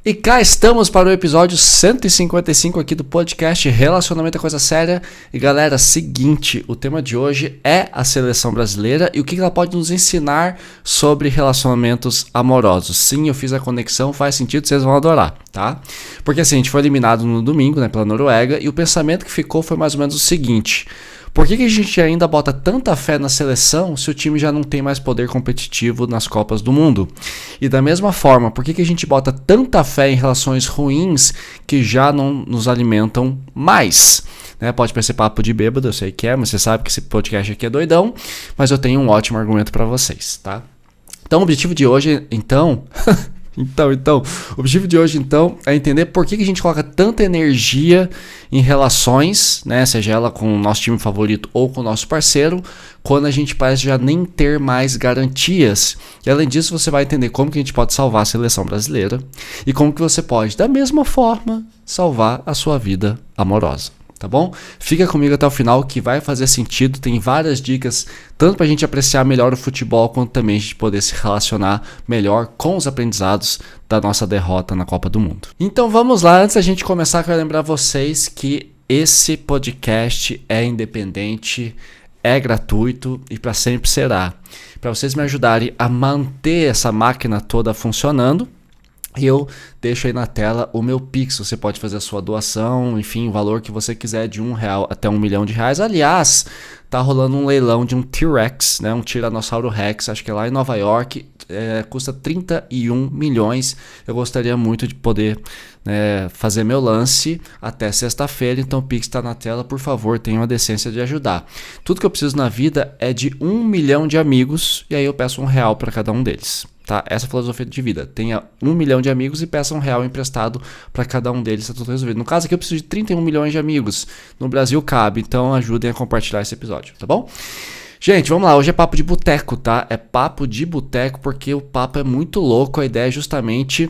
E cá estamos para o episódio 155 aqui do podcast Relacionamento é Coisa Séria. E galera, seguinte, o tema de hoje é a seleção brasileira e o que ela pode nos ensinar sobre relacionamentos amorosos. Sim, eu fiz a conexão, faz sentido, vocês vão adorar, tá? Porque assim, a gente foi eliminado no domingo, né, pela Noruega, e o pensamento que ficou foi mais ou menos o seguinte: por que a gente ainda bota tanta fé na seleção se o time já não tem mais poder competitivo nas Copas do Mundo? E da mesma forma, por que a gente bota tanta fé em relações ruins que já não nos alimentam mais? Né? Pode parecer papo de bêbado, eu sei que é, mas você sabe que esse podcast aqui é doidão, mas eu tenho um ótimo argumento para vocês, tá? Então o objetivo de hoje, o objetivo de hoje, é entender por que a gente coloca tanta energia em relações, né, seja ela com o nosso time favorito ou com o nosso parceiro, quando a gente parece já nem ter mais garantias. E além disso, você vai entender como que a gente pode salvar a seleção brasileira e como que você pode, da mesma forma, salvar a sua vida amorosa. Tá bom? Fica comigo até o final que vai fazer sentido, tem várias dicas, tanto pra gente apreciar melhor o futebol, quanto também a gente poder se relacionar melhor com os aprendizados da nossa derrota na Copa do Mundo. Então vamos lá, antes da gente começar, eu quero lembrar vocês que esse podcast é independente, é gratuito e para sempre será. Para vocês me ajudarem a manter essa máquina toda funcionando, eu deixo aí na tela o meu Pix. Você pode fazer a sua doação, enfim, o valor que você quiser, de R$1 até R$1 milhão. Aliás, tá rolando um leilão de um T-Rex, né, um Tiranossauro Rex, acho que é lá em Nova York, custa 31 milhões. Eu gostaria muito de poder fazer meu lance até sexta-feira, então o Pix tá na tela, por favor, tenham a decência de ajudar. Tudo que eu preciso na vida é de 1 milhão de amigos, e aí eu peço R$1 para cada um deles. Tá? Essa é a filosofia de vida. Tenha 1 milhão de amigos e peça R$1 emprestado para cada um deles, tá tudo resolvido. No caso aqui eu preciso de 31 milhões de amigos. No Brasil cabe, então ajudem a compartilhar esse episódio, tá bom? Gente, vamos lá, hoje é papo de boteco, tá? É papo de boteco porque o papo é muito louco, a ideia é justamente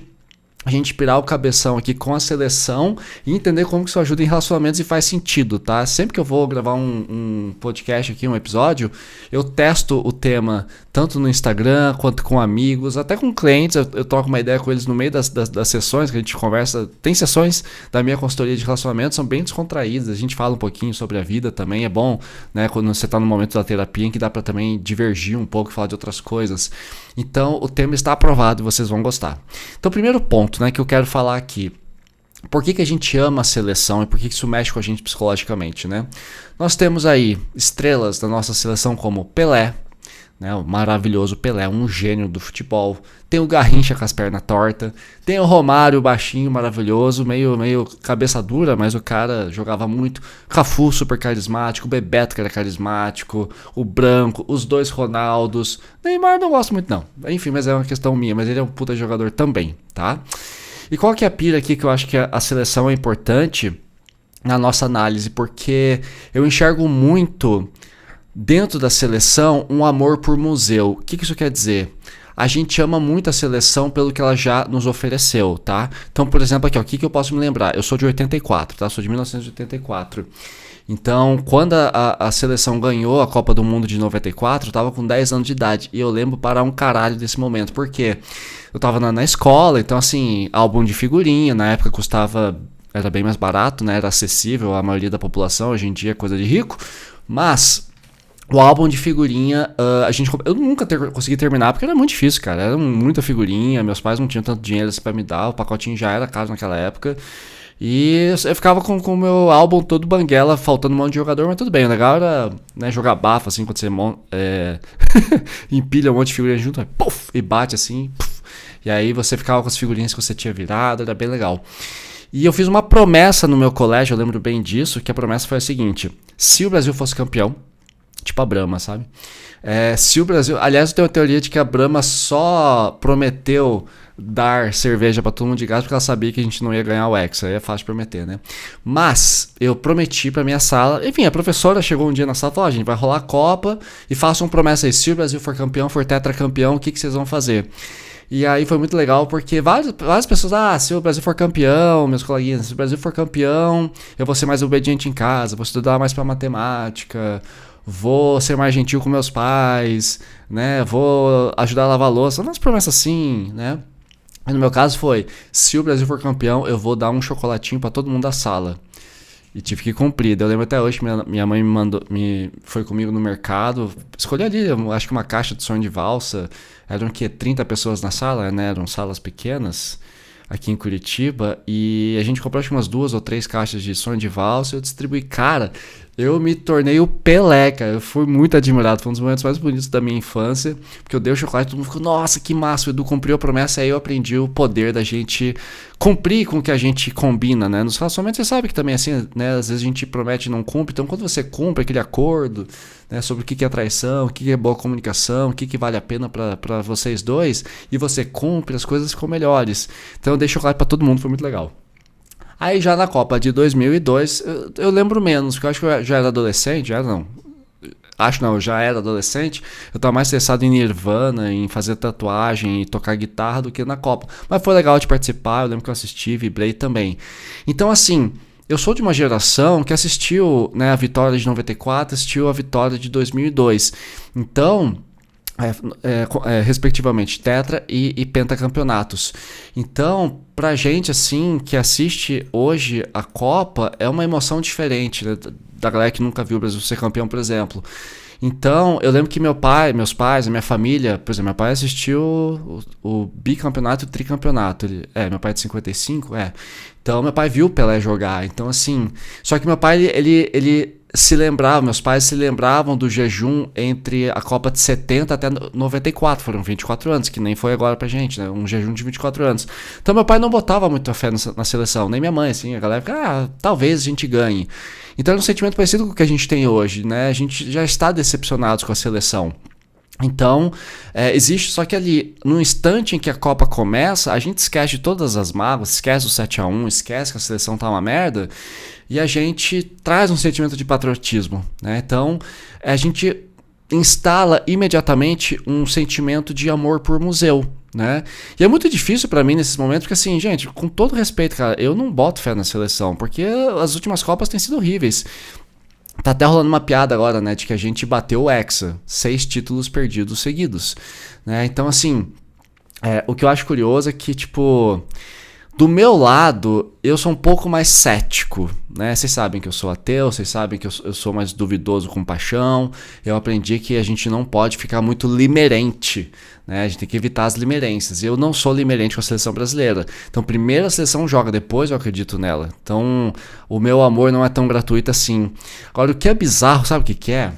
a gente pirar o cabeção aqui com a seleção e entender como que isso ajuda em relacionamentos e faz sentido, tá? Sempre que eu vou gravar um podcast aqui, um episódio, eu testo o tema tanto no Instagram quanto com amigos, até com clientes, eu troco uma ideia com eles no meio das sessões que a gente conversa. Tem sessões da minha consultoria de relacionamentos, são bem descontraídas, a gente fala um pouquinho sobre a vida também, é bom, né? Quando você tá no momento da terapia em que dá pra também divergir um pouco, falar de outras coisas. Então o tema está aprovado e vocês vão gostar. Então o primeiro ponto, né, que eu quero falar aqui: por que a gente ama a seleção e por que isso mexe com a gente psicologicamente, né? Nós temos aí estrelas da nossa seleção como Pelé, né, o maravilhoso Pelé, um gênio do futebol. Tem o Garrincha com as pernas tortas. Tem o Romário, baixinho, maravilhoso, meio cabeça dura, mas o cara jogava muito. Cafu, super carismático. O Bebeto, que era carismático. O Branco, os dois Ronaldos. Neymar não gosto muito não. Enfim, mas é uma questão minha, mas ele é um puta jogador também, tá? E qual que é a pira aqui que eu acho que a seleção é importante na nossa análise? Porque eu enxergo muito dentro da seleção um amor por museu. O que isso quer dizer? A gente ama muito a seleção pelo que ela já nos ofereceu, tá? Então, por exemplo, aqui, ó, o que eu posso me lembrar? Eu sou de 84, tá? Sou de 1984. Então, quando a seleção ganhou a Copa do Mundo de 94, eu tava com 10 anos de idade. E eu lembro para um caralho desse momento. Por quê? Eu tava na escola, então assim, álbum de figurinha, na época era bem mais barato, né? Era acessível à maioria da população, hoje em dia é coisa de rico. Mas o álbum de figurinha, eu nunca consegui terminar porque era muito difícil, cara. Era muita figurinha, meus pais não tinham tanto dinheiro assim pra me dar, o pacotinho já era caro naquela época. E eu ficava com o meu álbum todo banguela, faltando um monte de jogador, mas tudo bem. O legal era, né, jogar bafo, assim, quando você empilha um monte de figurinha junto, puff, e bate assim, puff, e aí você ficava com as figurinhas que você tinha virado, era bem legal. E eu fiz uma promessa no meu colégio, eu lembro bem disso, que a promessa foi a seguinte: se o Brasil fosse campeão, tipo a Brahma, sabe? Se o Brasil... Aliás, eu tenho a teoria de que a Brahma só prometeu dar cerveja pra todo mundo de graça porque ela sabia que a gente não ia ganhar o Hexa. Aí é fácil de prometer, né? Mas eu prometi pra minha sala... Enfim, a professora chegou um dia na sala e falou: gente, vai rolar a Copa e façam promessa aí. Se o Brasil for campeão, for tetracampeão, o que vocês vão fazer? E aí foi muito legal porque várias pessoas, se o Brasil for campeão, meus coleguinhas, se o Brasil for campeão, eu vou ser mais obediente em casa, vou estudar mais pra matemática, vou ser mais gentil com meus pais, né? Vou ajudar a lavar a louça. Umas promessas assim, né? E no meu caso foi, se o Brasil for campeão, eu vou dar um chocolatinho pra todo mundo da sala. E tive que cumprir. Eu lembro até hoje que minha mãe foi comigo no mercado. Escolhi ali, eu acho que uma caixa de sonho de valsa. Eram 30 pessoas na sala, né? Eram salas pequenas aqui em Curitiba. E a gente comprou acho que umas 2 ou 3 caixas de sonho de valsa. Eu distribuí. Cara, eu me tornei o Pelé, cara. Eu fui muito admirado. Foi um dos momentos mais bonitos da minha infância. Porque eu dei o chocolate e todo mundo ficou, nossa, que massa. O Edu cumpriu a promessa. Aí eu aprendi o poder da gente cumprir com o que a gente combina, né? Nos relacionamentos você sabe que também assim, né? Às vezes a gente promete e não cumpre. Então quando você cumpre aquele acordo, né, sobre o que é traição, o que é boa comunicação, o que vale a pena para vocês dois, e você cumpre, as coisas ficam melhores. Então eu dei chocolate para todo mundo, foi muito legal. Aí já na Copa de 2002, eu lembro menos, porque eu acho que eu já era adolescente, eu já era adolescente, eu tava mais interessado em Nirvana, em fazer tatuagem e tocar guitarra do que na Copa. Mas foi legal de participar, eu lembro que eu assisti, vibrei também. Então assim, eu sou de uma geração que assistiu, né, a vitória de 94, assistiu a vitória de 2002. Então, respectivamente, tetra e pentacampeonatos. Então, pra gente assim que assiste hoje a Copa, é uma emoção diferente, né, da galera que nunca viu o Brasil ser campeão, por exemplo. Então, eu lembro que meus pais, a minha família, por exemplo, meu pai assistiu o bicampeonato e o tricampeonato. Meu pai é de 55, Então, meu pai viu o Pelé jogar. Então, assim, só que meu pai, ele se lembrava, meus pais se lembravam do jejum entre a Copa de 70 até 94, foram 24 anos, que nem foi agora pra gente, né? Um jejum de 24 anos. Então meu pai não botava muita fé na seleção, nem minha mãe, assim, a galera fica, talvez a gente ganhe. Então é um sentimento parecido com o que a gente tem hoje, né? A gente já está decepcionado com a seleção. Então, existe, só que ali, no instante em que a Copa começa, a gente esquece de todas as mágoas, esquece o 7-1, esquece que a seleção tá uma merda, e a gente traz um sentimento de patriotismo, né? Então, a gente instala imediatamente um sentimento de amor por museu, né? E é muito difícil pra mim nesses momentos, porque assim, gente, com todo respeito, cara, eu não boto fé na seleção, porque as últimas Copas têm sido horríveis. Tá até rolando uma piada agora, né, de que a gente bateu o Hexa, 6 títulos perdidos seguidos, né? Então, assim, o que eu acho curioso é que, tipo, do meu lado, eu sou um pouco mais cético, né? Vocês sabem que eu sou ateu, vocês sabem que eu sou mais duvidoso com paixão. Eu aprendi que a gente não pode ficar muito limerente, né? A gente tem que evitar as limerências. Eu não sou limerente com a seleção brasileira. Então, primeiro a seleção joga, depois eu acredito nela. Então, o meu amor não é tão gratuito assim. Agora, o que é bizarro, sabe o que é?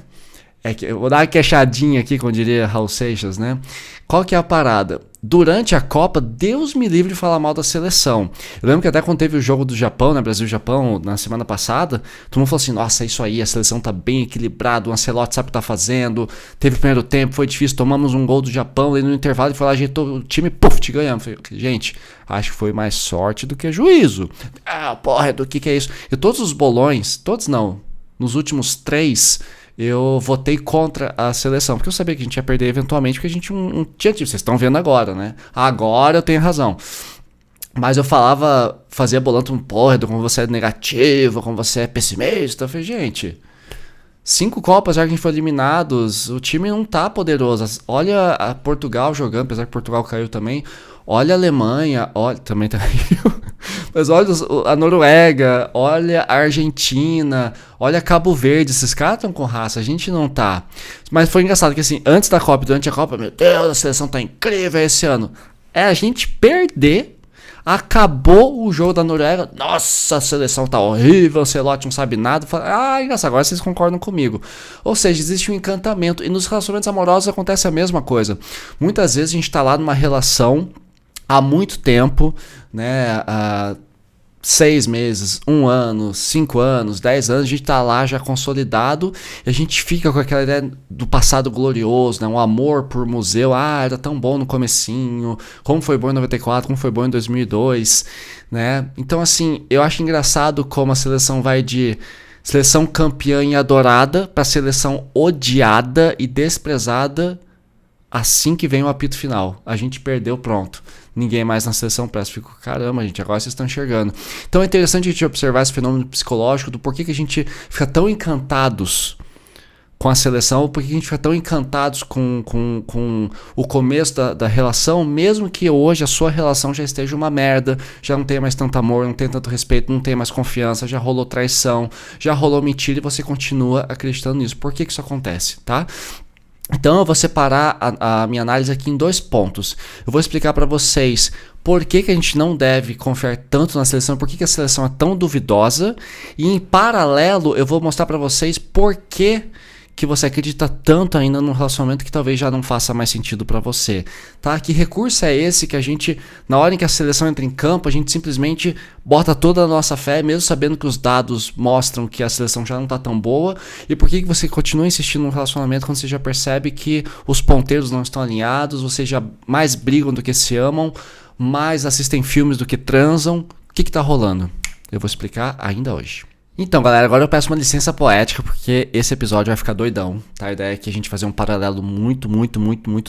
É que eu vou dar uma queixadinha aqui, como diria Raul Seixas, né? Qual que é a parada? Durante a Copa, Deus me livre de falar mal da seleção. Eu lembro que até quando teve o jogo do Japão, né, Brasil e Japão, na semana passada, todo mundo falou assim, nossa, é isso aí, a seleção tá bem equilibrada, o Ancelotti sabe o que tá fazendo, teve o primeiro tempo, foi difícil, tomamos um gol do Japão, e no intervalo ele foi lá, ajeitou o time, puf, te ganhamos. Falei, gente, acho que foi mais sorte do que juízo. Porra, do que é isso? E todos os bolões, todos não, nos últimos 3... eu votei contra a seleção, porque eu sabia que a gente ia perder eventualmente, porque a gente não tinha time. Vocês estão vendo agora, né? Agora eu tenho razão. Mas eu fazia bolando porra, como você é negativo, como você é pessimista. Eu falei, gente, 5 Copas já que a gente foi eliminados, o time não tá poderoso. Olha a Portugal jogando, apesar que Portugal caiu também. Olha a Alemanha, também caiu. Mas olha a Noruega, olha a Argentina, olha Cabo Verde, esses caras estão com raça, a gente não tá. Mas foi engraçado que assim, antes da Copa, durante a Copa, meu Deus, a seleção tá incrível esse ano. A gente perder, acabou o jogo da Noruega, nossa, a seleção tá horrível, o Ancelotti não sabe nada. Engraçado, agora vocês concordam comigo. Ou seja, existe um encantamento, e nos relacionamentos amorosos acontece a mesma coisa. Muitas vezes a gente tá lá numa relação há muito tempo, né, 6 meses, 1 ano, 5 anos, 10 anos, a gente tá lá já consolidado e a gente fica com aquela ideia do passado glorioso, né? Um amor por museu, era tão bom no comecinho, como foi bom em 94, como foi bom em 2002, né? Então assim, eu acho engraçado como a seleção vai de seleção campeã e adorada para seleção odiada e desprezada assim que vem o apito final. A gente perdeu, pronto. Ninguém mais na seleção presta. Fico, caramba, gente, agora vocês estão enxergando. Então é interessante a gente observar esse fenômeno psicológico do porquê que a gente fica tão encantados, com a seleção, porque a gente fica tão encantados com o começo da relação, mesmo que hoje a sua relação já esteja uma merda, já não tenha mais tanto amor, não tenha tanto respeito, não tenha mais confiança, já rolou traição, já rolou mentira e você continua acreditando nisso. Por que isso acontece, tá? Então eu vou separar a minha análise aqui em 2 pontos. Eu vou explicar para vocês por que a gente não deve confiar tanto na seleção, por que a seleção é tão duvidosa, e em paralelo eu vou mostrar para vocês por que você acredita tanto ainda num relacionamento que talvez já não faça mais sentido para você, tá? Que recurso é esse que a gente, na hora em que a seleção entra em campo, a gente simplesmente bota toda a nossa fé, mesmo sabendo que os dados mostram que a seleção já não tá tão boa, e por que você continua insistindo num relacionamento quando você já percebe que os ponteiros não estão alinhados, vocês já mais brigam do que se amam, mais assistem filmes do que transam? O que tá rolando? Eu vou explicar ainda hoje. Então, galera, agora eu peço uma licença poética, porque esse episódio vai ficar doidão, tá? A ideia é que a gente fazer um paralelo muito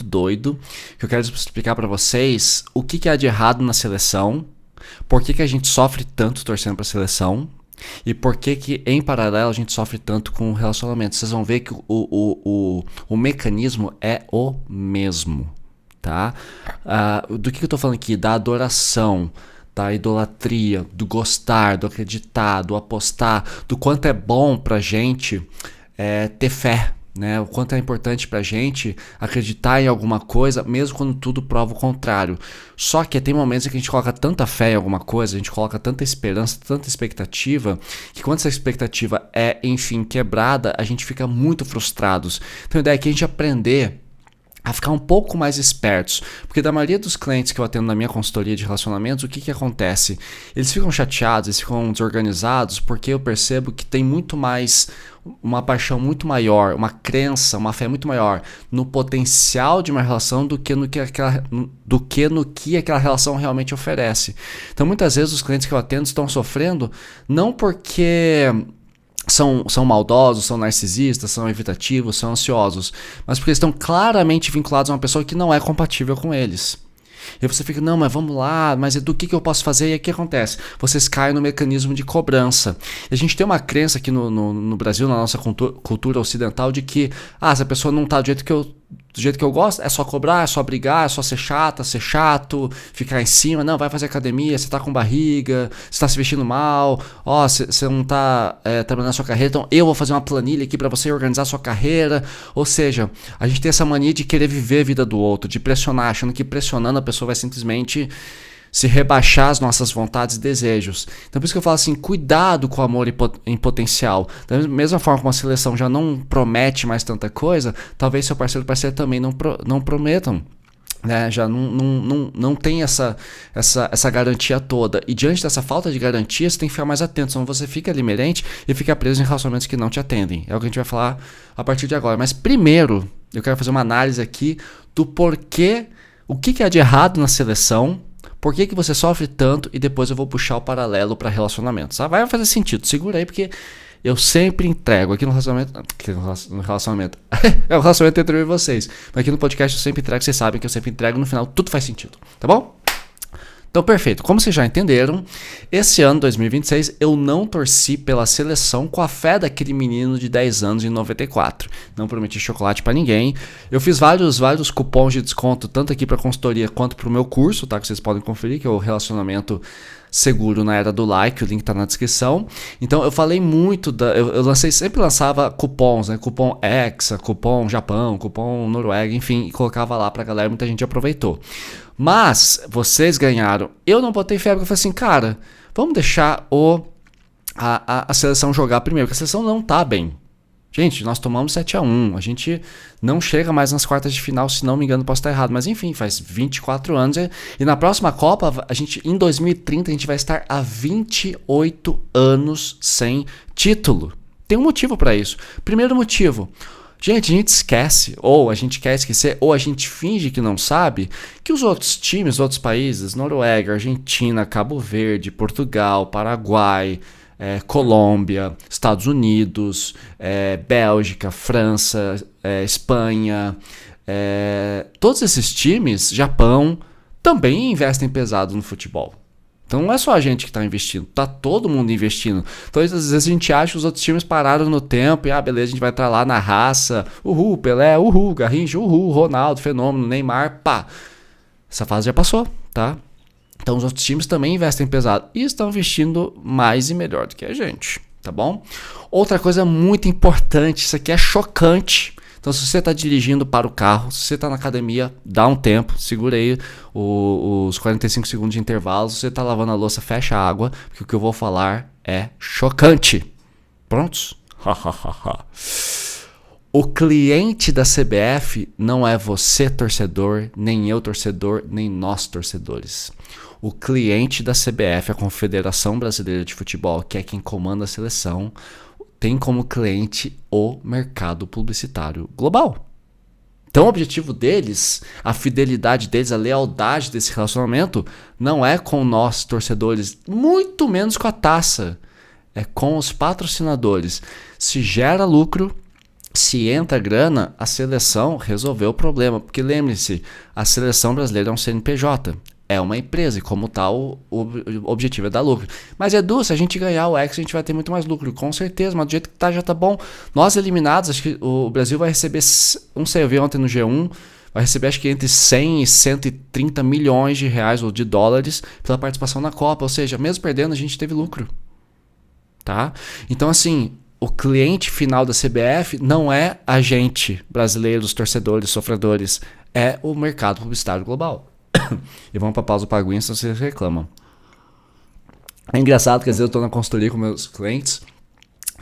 doido, que eu quero explicar pra vocês o que há de errado na seleção, por que a gente sofre tanto torcendo pra seleção, e por que em paralelo a gente sofre tanto com o relacionamento. Vocês vão ver que o mecanismo é o mesmo, tá? Do que eu tô falando aqui? Da adoração, da idolatria, do gostar, do acreditar, do apostar, do quanto é bom pra gente ter fé, né? O quanto é importante pra gente acreditar em alguma coisa, mesmo quando tudo prova o contrário. Só que tem momentos em que a gente coloca tanta fé em alguma coisa, a gente coloca tanta esperança, tanta expectativa, que quando essa expectativa é, enfim, quebrada, a gente fica muito frustrados. Então a ideia é que a gente aprender a ficar um pouco mais espertos, porque da maioria dos clientes que eu atendo na minha consultoria de relacionamentos, o que acontece? Eles ficam chateados, eles ficam desorganizados, porque eu percebo que tem muito mais, uma paixão muito maior, uma crença, uma fé muito maior no potencial de uma relação do que no que aquela relação realmente oferece. Então muitas vezes os clientes que eu atendo estão sofrendo não porque são maldosos, são narcisistas, são evitativos, são ansiosos, mas porque estão claramente vinculados a uma pessoa que não é compatível com eles. E aí você fica, não, mas vamos lá, mas do que eu posso fazer? E aí o que acontece? Vocês caem no mecanismo de cobrança. E a gente tem uma crença aqui no Brasil, na nossa cultura ocidental, de que se a pessoa não tá do jeito que eu gosto, é só cobrar, é só brigar, é só ser chata, ser chato, ficar em cima, não, vai fazer academia, você tá com barriga, você tá se vestindo mal, você não tá trabalhando na sua carreira, então eu vou fazer uma planilha aqui pra você organizar a sua carreira. Ou seja, a gente tem essa mania de querer viver a vida do outro, de pressionar, achando que pressionando a pessoa vai simplesmente se rebaixar as nossas vontades e desejos. Então por isso que eu falo assim, cuidado com o amor em potencial. Da mesma forma como a seleção já não promete mais tanta coisa, talvez seu parceiro também não prometam, né? Já não tem essa garantia toda. E diante dessa falta de garantia, você tem que ficar mais atento, senão você fica limerente e fica preso em relacionamentos que não te atendem. É o que a gente vai falar a partir de agora. Mas primeiro, eu quero fazer uma análise aqui do porquê, o que há de errado na seleção, por que você sofre tanto, e depois eu vou puxar o paralelo para relacionamentos. Tá? Vai fazer sentido, segura aí, porque eu sempre entrego aqui no relacionamento. No relacionamento. É o relacionamento entre eu e vocês. Mas aqui no podcast eu sempre entrego, vocês sabem que eu sempre entrego, no final tudo faz sentido, tá bom? Então, perfeito. Como vocês já entenderam, esse ano, 2026, eu não torci pela seleção com a fé daquele menino de 10 anos em 94. Não prometi chocolate pra ninguém. Eu fiz vários cupons de desconto, tanto aqui pra consultoria quanto pro meu curso, tá? Que vocês podem conferir, que é o Relacionamento Seguro na Era do Like, o link tá na descrição. Então eu falei muito, eu sempre lançava cupons, né? Cupom Hexa, cupom Japão, cupom Noruega, enfim, e colocava lá pra galera, muita gente aproveitou. Mas vocês ganharam, eu não botei fé, porque eu falei assim, cara, vamos deixar a seleção jogar primeiro, porque a seleção não tá bem. Gente, nós tomamos 7-1, a gente não chega mais nas quartas de final, se não me engano, posso estar errado, mas enfim, faz 24 anos, e na próxima Copa, em 2030, a gente vai estar há 28 anos sem título. Tem um motivo para isso. Primeiro motivo, gente, a gente esquece, ou a gente quer esquecer, ou a gente finge que não sabe, que os outros times, outros países, Noruega, Argentina, Cabo Verde, Portugal, Paraguai, Colômbia, Estados Unidos, Bélgica, França, Espanha, todos esses times, Japão, também investem pesado no futebol. Então não é só a gente que está investindo, tá todo mundo investindo. Então às vezes a gente acha que os outros times pararam no tempo e beleza, a gente vai estar lá na raça, uhul, Pelé, uhul, Garrincha, uhul, Ronaldo, Fenômeno, Neymar, pá. Essa fase já passou, tá? Então os outros times também investem pesado e estão investindo mais e melhor do que a gente, tá bom? Outra coisa muito importante, isso aqui é chocante. Então se você está dirigindo para o carro, se você está na academia, dá um tempo, segura aí os 45 segundos de intervalo. Se você está lavando a louça, fecha a água, porque o que eu vou falar é chocante. Prontos? O cliente da CBF não é você, torcedor, nem eu, torcedor, nem nós, torcedores. O cliente da CBF, a Confederação Brasileira de Futebol, que é quem comanda a seleção, tem como cliente o mercado publicitário global. Então o objetivo deles, a fidelidade deles, a lealdade desse relacionamento não é com nós, torcedores, muito menos com a taça. É com os patrocinadores. Se gera lucro, se entra grana, a seleção resolveu o problema. Porque lembre-se, a seleção brasileira é um CNPJ. É uma empresa e como tal o objetivo é dar lucro. Mas Edu, se a gente ganhar o Hexa, a gente vai ter muito mais lucro. Com certeza, mas do jeito que tá já tá bom. Nós eliminados, acho que o Brasil vai receber, não sei, eu vi ontem no G1, vai receber acho que entre 100 e 130 milhões de reais ou de dólares pela participação na Copa. Ou seja, mesmo perdendo, a gente teve lucro. Tá? Então assim, o cliente final da CBF não é a gente, brasileiros, torcedores, sofredores. É o mercado publicitário global. E vamos pra pausa pra aguinha, se vocês reclamam. É engraçado que às vezes eu tô na consultoria com meus clientes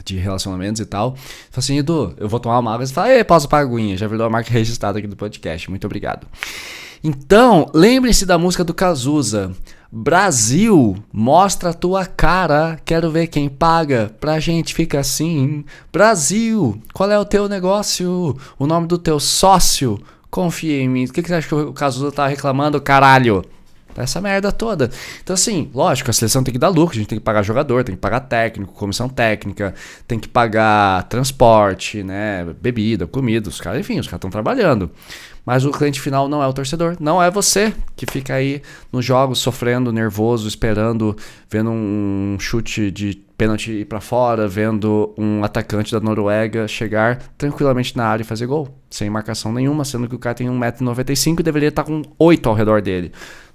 de relacionamentos e tal. Falo assim, Edu, eu vou tomar uma água. Você fala, ei, pausa pra aguinha. Já virou a marca registrada aqui do podcast. Muito obrigado. Então, lembrem-se da música do Cazuza. Brasil, mostra a tua cara. Quero ver quem paga. Pra gente fica assim. Brasil, qual é o teu negócio? O nome do teu sócio? Confia em mim. O que você acha que o Cazuza tá reclamando, caralho? Essa merda toda. Então assim, lógico, a seleção tem que dar lucro, a gente tem que pagar jogador, tem que pagar técnico, comissão técnica, tem que pagar transporte, né, bebida, comida, os caras, enfim, os caras estão trabalhando. Mas o cliente final não é o torcedor, não é você que fica aí nos jogos sofrendo, nervoso, esperando, vendo um chute de pênalti ir pra fora, vendo um atacante da Noruega chegar tranquilamente na área e fazer gol, sem marcação nenhuma, sendo que o cara tem 1,95 m e deveria estar com 8 ao redor dele.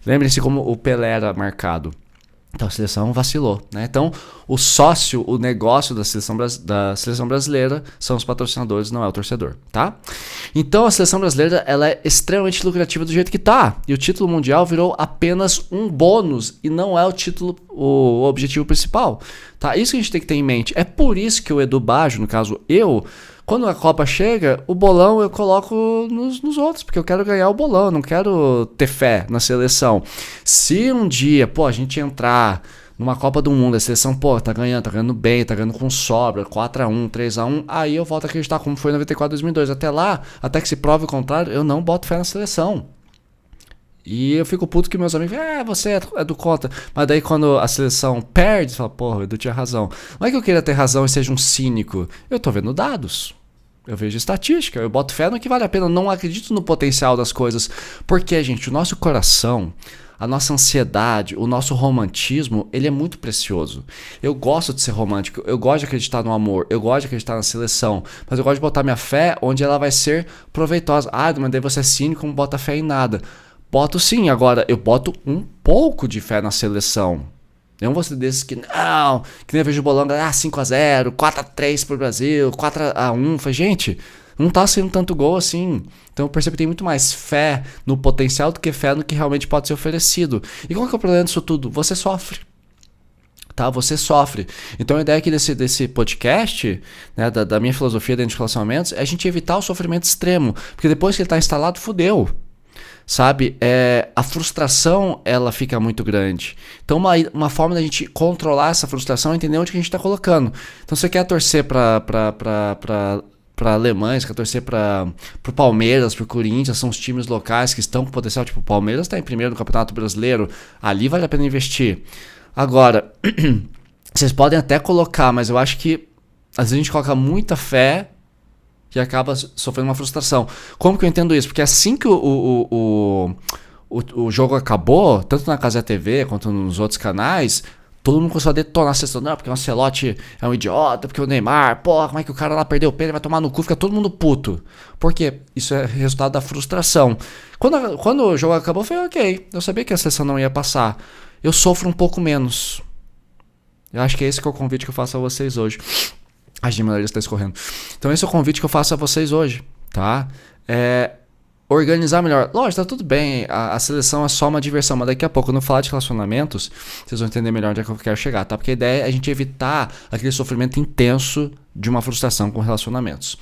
Lembrem-se como o Pelé era marcado. Então a seleção vacilou, né? Então o sócio, o negócio da seleção brasileira são os patrocinadores, não é o torcedor, tá? Então a seleção brasileira ela é extremamente lucrativa do jeito que tá. E o título mundial virou apenas um bônus e não é o título, o objetivo principal, tá? Isso que a gente tem que ter em mente. É por isso que o Edu Baggio, no caso eu, quando a Copa chega, o bolão eu coloco nos outros, porque eu quero ganhar o bolão, eu não quero ter fé na seleção. Se um dia, a gente entrar numa Copa do Mundo, a seleção, tá ganhando bem, tá ganhando com sobra, 4-1, 3-1, aí eu volto a acreditar como foi em 94, 2002. Até lá, até que se prove o contrário, eu não boto fé na seleção. E eu fico puto que meus amigos você é do contra. Mas daí quando a seleção perde, você fala, o Edu tinha razão. Não é que eu queira ter razão e seja um cínico. Eu tô vendo dados. Eu vejo estatística. Eu boto fé no que vale a pena. Eu não acredito no potencial das coisas. Porque, gente, o nosso coração, a nossa ansiedade, o nosso romantismo, ele é muito precioso. Eu gosto de ser romântico. Eu gosto de acreditar no amor. Eu gosto de acreditar na seleção. Mas eu gosto de botar minha fé onde ela vai ser proveitosa. mas daí você é cínico, não bota fé em nada. Boto sim, agora eu boto um pouco de fé na seleção. Eu não vou ser desses que nem eu vejo o bolão, 5-0, 4-3 pro Brasil, 4-1. Falei, gente, não tá sendo tanto gol assim. Então eu percebo que tem muito mais fé no potencial do que fé no que realmente pode ser oferecido. E qual que é o problema disso tudo? Você sofre. Tá? Você sofre. Então a ideia aqui desse podcast, né, da minha filosofia dentro de relacionamentos, é a gente evitar o sofrimento extremo. Porque depois que ele tá instalado, fudeu. Sabe, a frustração ela fica muito grande. Então uma forma da gente controlar essa frustração é entender onde que a gente está colocando. Então você quer torcer para alemães, quer torcer para o Palmeiras, para o Corinthians, são os times locais que estão com potencial. Tipo, o Palmeiras está em primeiro no Campeonato Brasileiro, ali vale a pena investir. Agora, vocês podem até colocar, mas eu acho que às vezes a gente coloca muita fé e acaba sofrendo uma frustração. Como que eu entendo isso? Porque assim que o o jogo acabou, tanto na Cazé TV quanto nos outros canais, todo mundo começou a detonar a sessão. Não, porque o Ancelotti é um idiota, porque o Neymar, porra, como é que o cara lá perdeu o pênalti, vai tomar no cu, fica todo mundo puto. Por quê? Isso é resultado da frustração. Quando o jogo acabou, eu falei, ok, eu sabia que a sessão não ia passar. Eu sofro um pouco menos. Eu acho que é esse que é o convite que eu faço a vocês hoje. A Gimelaria está escorrendo. Então esse é o convite que eu faço a vocês hoje, tá? Organizar melhor. Lógico, tá tudo bem, a seleção é só uma diversão, mas daqui a pouco, quando eu falar de relacionamentos, vocês vão entender melhor onde é que eu quero chegar, tá? Porque a ideia é a gente evitar aquele sofrimento intenso de uma frustração com relacionamentos.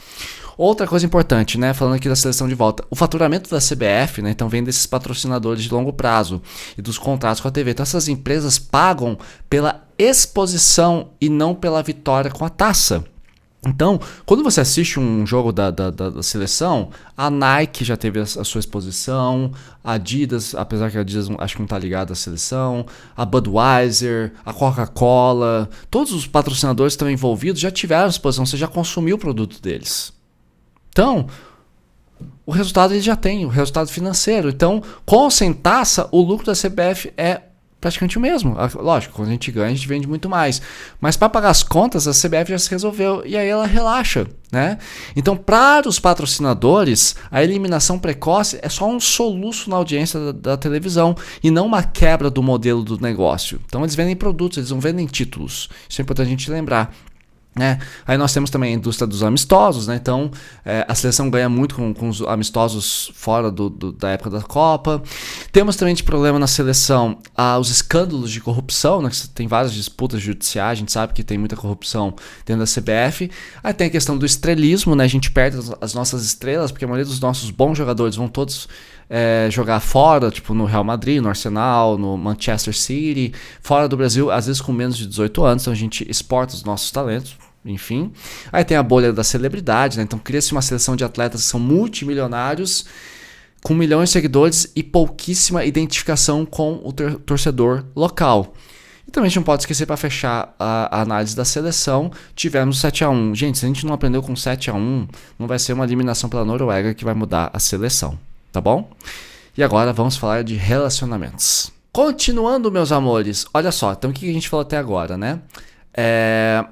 Outra coisa importante, né? Falando aqui da seleção de volta, o faturamento da CBF, né? Então vem desses patrocinadores de longo prazo e dos contratos com a TV. Então essas empresas pagam pela exposição e não pela vitória com a taça. Então, quando você assiste um jogo da seleção, a Nike já teve a sua exposição, a Adidas, apesar que a Adidas acho que não está ligada à seleção, a Budweiser, a Coca-Cola, todos os patrocinadores que estão envolvidos já tiveram exposição, você já consumiu o produto deles. Então, o resultado ele já tem, o resultado financeiro. Então, com ou sem taça, o lucro da CBF é praticamente o mesmo. Lógico, quando a gente ganha, a gente vende muito mais. Mas para pagar as contas, a CBF já se resolveu e aí ela relaxa, né? Então, para os patrocinadores, a eliminação precoce é só um soluço na audiência da televisão e não uma quebra do modelo do negócio. Então, eles vendem produtos, eles não vendem títulos. Isso é importante a gente lembrar. Aí nós temos também a indústria dos amistosos, né? Então a seleção ganha muito com os amistosos fora da época da Copa. Temos também de problema na seleção os escândalos de corrupção, né? Tem várias disputas judiciais, a gente sabe que tem muita corrupção dentro da CBF. Aí tem a questão do estrelismo, né? A gente perde as nossas estrelas, porque a maioria dos nossos bons jogadores vão todos jogar fora, tipo no Real Madrid, no Arsenal, no Manchester City, fora do Brasil, às vezes com menos de 18 anos, então a gente exporta os nossos talentos, enfim. Aí tem a bolha da celebridade, né? Então cria-se uma seleção de atletas que são multimilionários, com milhões de seguidores e pouquíssima identificação com o torcedor local. E também a gente não pode esquecer, para fechar a análise da seleção, tivemos 7-1. Gente, se a gente não aprendeu com 7-1, não vai ser uma eliminação pela Noruega que vai mudar a seleção. Tá bom? E agora vamos falar de relacionamentos. Continuando, meus amores, olha só, então o que a gente falou até agora, né?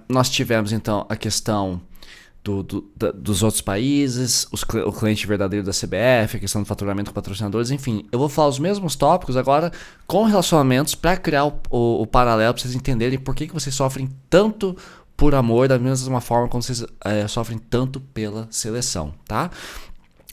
Nós tivemos então a questão dos outros países, o cliente verdadeiro da CBF, a questão do faturamento com patrocinadores, enfim. Eu vou falar os mesmos tópicos agora com relacionamentos para criar o paralelo, para vocês entenderem por que vocês sofrem tanto por amor, da mesma forma como vocês sofrem tanto pela seleção, tá?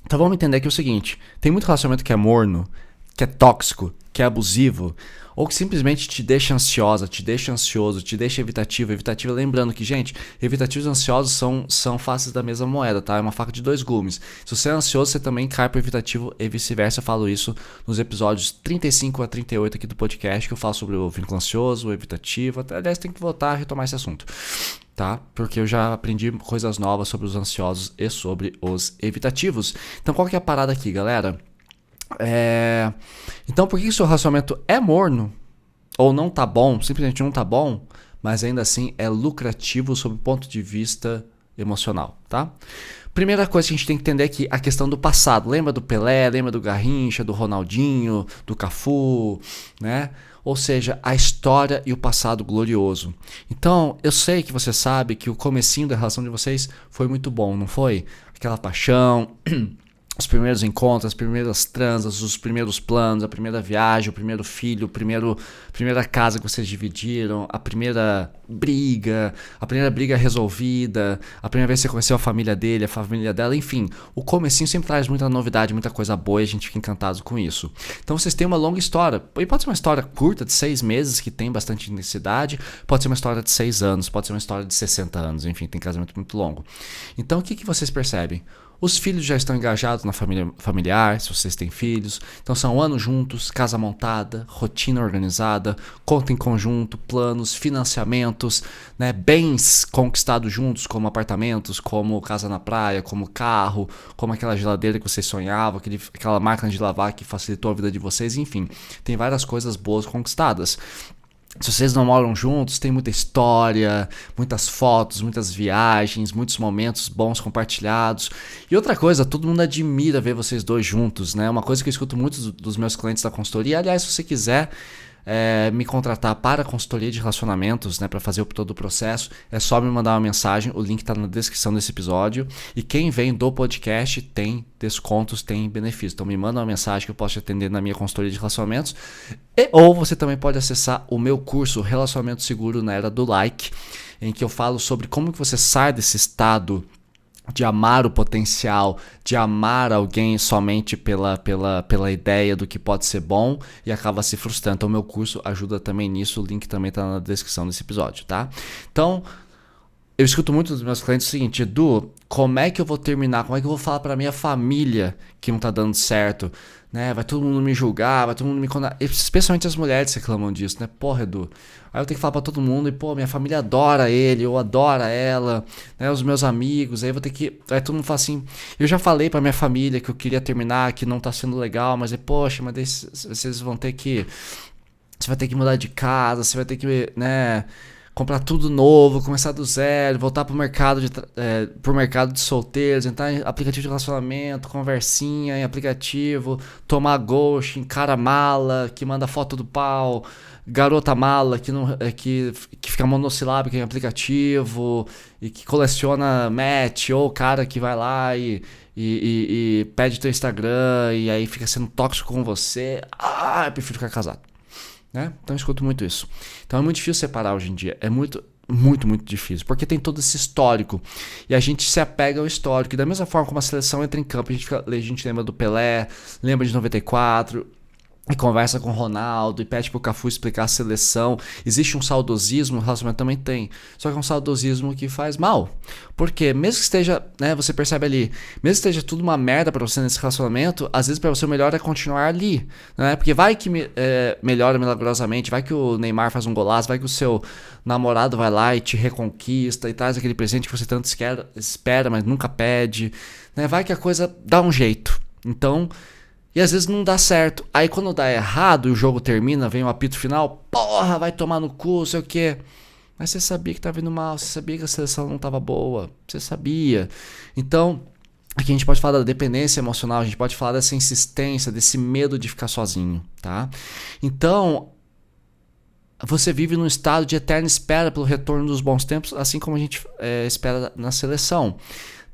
Então vamos entender aqui o seguinte, tem muito relacionamento que é morno, que é tóxico, que é abusivo, ou que simplesmente te deixa ansiosa, te deixa ansioso, te deixa evitativo. Lembrando que, gente, evitativos e ansiosos são faces da mesma moeda, tá? É uma faca de dois gumes. Se você é ansioso, você também cai pro evitativo e vice-versa. Eu falo isso nos episódios 35 a 38 aqui do podcast, que eu falo sobre o vínculo ansioso, o evitativo. Aliás, tem que voltar a retomar esse assunto, tá? Porque eu já aprendi coisas novas sobre os ansiosos e sobre os evitativos. Então, qual que é a parada aqui, galera? Então, por que o seu relacionamento é morno ou não tá bom, simplesmente não tá bom, mas ainda assim é lucrativo sob o ponto de vista emocional, tá? Primeira coisa que a gente tem que entender aqui, a questão do passado. Lembra do Pelé, lembra do Garrincha, do Ronaldinho, do Cafu, né? Ou seja, a história e o passado glorioso. Então, eu sei que você sabe que o comecinho da relação de vocês foi muito bom, não foi? Aquela paixão, os primeiros encontros, as primeiras transas, os primeiros planos, a primeira viagem, o primeiro filho, a primeira casa que vocês dividiram, a primeira briga resolvida, a primeira vez que você conheceu a família dele, a família dela, enfim. O comecinho sempre traz muita novidade, muita coisa boa e a gente fica encantado com isso. Então vocês têm uma longa história. E pode ser uma história curta, de 6 meses, que tem bastante intensidade, pode ser uma história de 6 anos, pode ser uma história de 60 anos, enfim, tem casamento muito longo. Então o que vocês percebem? Os filhos já estão engajados na família familiar, se vocês têm filhos. Então são anos juntos, casa montada, rotina organizada, conta em conjunto, planos, financiamentos, né, bens conquistados juntos, como apartamentos, como casa na praia, como carro, como aquela geladeira que vocês sonhavam, aquela máquina de lavar que facilitou a vida de vocês, enfim. Tem várias coisas boas conquistadas. Se vocês não moram juntos, tem muita história, muitas fotos, muitas viagens, muitos momentos bons compartilhados. E outra coisa, todo mundo admira ver vocês dois juntos, né? Uma coisa que eu escuto muito dos meus clientes da consultoria. Aliás, se você quiser me contratar para consultoria de relacionamentos, né, para fazer todo o processo, é só me mandar uma mensagem, o link está na descrição desse episódio. E quem vem do podcast tem descontos, tem benefícios. Então me manda uma mensagem que eu posso te atender na minha consultoria de relacionamentos. Ou você também pode acessar o meu curso Relacionamento Seguro na Era do Like, em que eu falo sobre como que você sai desse estado de amar o potencial, de amar alguém somente pela ideia do que pode ser bom e acaba se frustrando. Então, o meu curso ajuda também nisso, o link também está na descrição desse episódio, tá? Então, eu escuto muito dos meus clientes o seguinte: Edu, como é que eu vou terminar? Como é que eu vou falar para minha família que não tá dando certo? Né? Vai todo mundo me julgar, vai todo mundo me condenar. Especialmente as mulheres reclamam disso, né? Porra, Edu. Aí eu tenho que falar pra todo mundo e, pô, minha família adora ele, eu adoro ela, né? Os meus amigos, aí eu vou ter que... Aí todo mundo fala assim, eu já falei pra minha família que eu queria terminar, que não tá sendo legal, mas poxa, mas daí vocês vão ter que... Você vai ter que mudar de casa, você vai ter que, né... comprar tudo novo, começar do zero, voltar pro mercado de solteiros, entrar em aplicativo de relacionamento, conversinha em aplicativo, tomar ghost, cara mala, que manda foto do pau, garota mala, que fica monossilábica em aplicativo, e que coleciona match, ou cara que vai lá e pede teu Instagram, e aí fica sendo tóxico com você. Eu prefiro ficar casado. Né? Então eu escuto muito isso. Então é muito difícil separar hoje em dia. É muito difícil. Porque tem todo esse histórico. E a gente se apega ao histórico. E da mesma forma como a seleção entra em campo, a gente lembra do Pelé, lembra de 94... e conversa com o Ronaldo, e pede pro Cafu explicar a seleção. Existe um saudosismo, o relacionamento também tem. Só que é um saudosismo que faz mal. Porque mesmo que esteja, né, você percebe ali, mesmo que esteja tudo uma merda pra você nesse relacionamento, às vezes pra você o melhor é continuar ali. Né? Porque vai que melhora milagrosamente, vai que o Neymar faz um golaço, vai que o seu namorado vai lá e te reconquista e traz aquele presente que você tanto espera, mas nunca pede. Né? Vai que a coisa dá um jeito. Então... E às vezes não dá certo. Aí quando dá errado e o jogo termina, vem o apito final, porra, vai tomar no cu, sei o quê. Mas você sabia que tava indo mal, você sabia que a seleção não tava boa, você sabia. Então, aqui a gente pode falar da dependência emocional, a gente pode falar dessa insistência, desse medo de ficar sozinho, tá? Então, você vive num estado de eterna espera pelo retorno dos bons tempos, assim como a gente espera na seleção.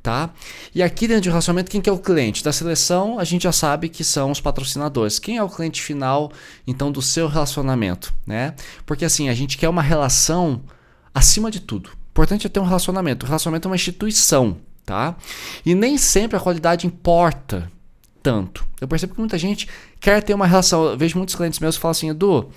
Tá? E aqui dentro de relacionamento, quem que é o cliente? Da seleção, a gente já sabe que são os patrocinadores. Quem é o cliente final, então, do seu relacionamento? Né? Porque assim, a gente quer uma relação acima de tudo. O importante é ter um relacionamento. O relacionamento é uma instituição, tá? E nem sempre a qualidade importa tanto. Eu percebo que muita gente quer ter uma relação. Eu vejo muitos clientes meus que falam assim, Edu,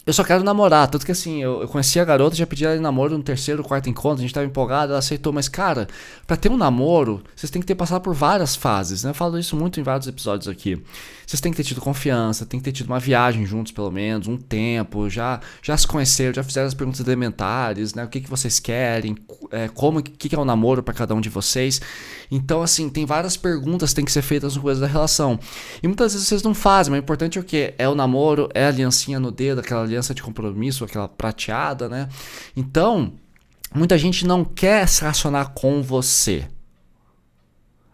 eu só quero namorar, tanto que assim, eu conheci a garota, já pedi ela em namoro no terceiro, quarto encontro, a gente tava empolgado, ela aceitou, mas cara, pra ter um namoro, vocês têm que ter passado por várias fases, né? Eu falo isso muito em vários episódios aqui. Vocês têm que ter tido confiança, tem que ter tido uma viagem juntos pelo menos, um tempo, já se conheceram, já fizeram as perguntas elementares, né? O que vocês querem, o que é o namoro pra cada um de vocês. Então assim, tem várias perguntas que tem que ser feitas no começo da relação. E muitas vezes vocês não fazem, mas o importante é o quê? É o namoro, é a aliancinha no dedo, aquela aliança de compromisso, aquela prateada, né? Então, muita gente não quer se relacionar com você.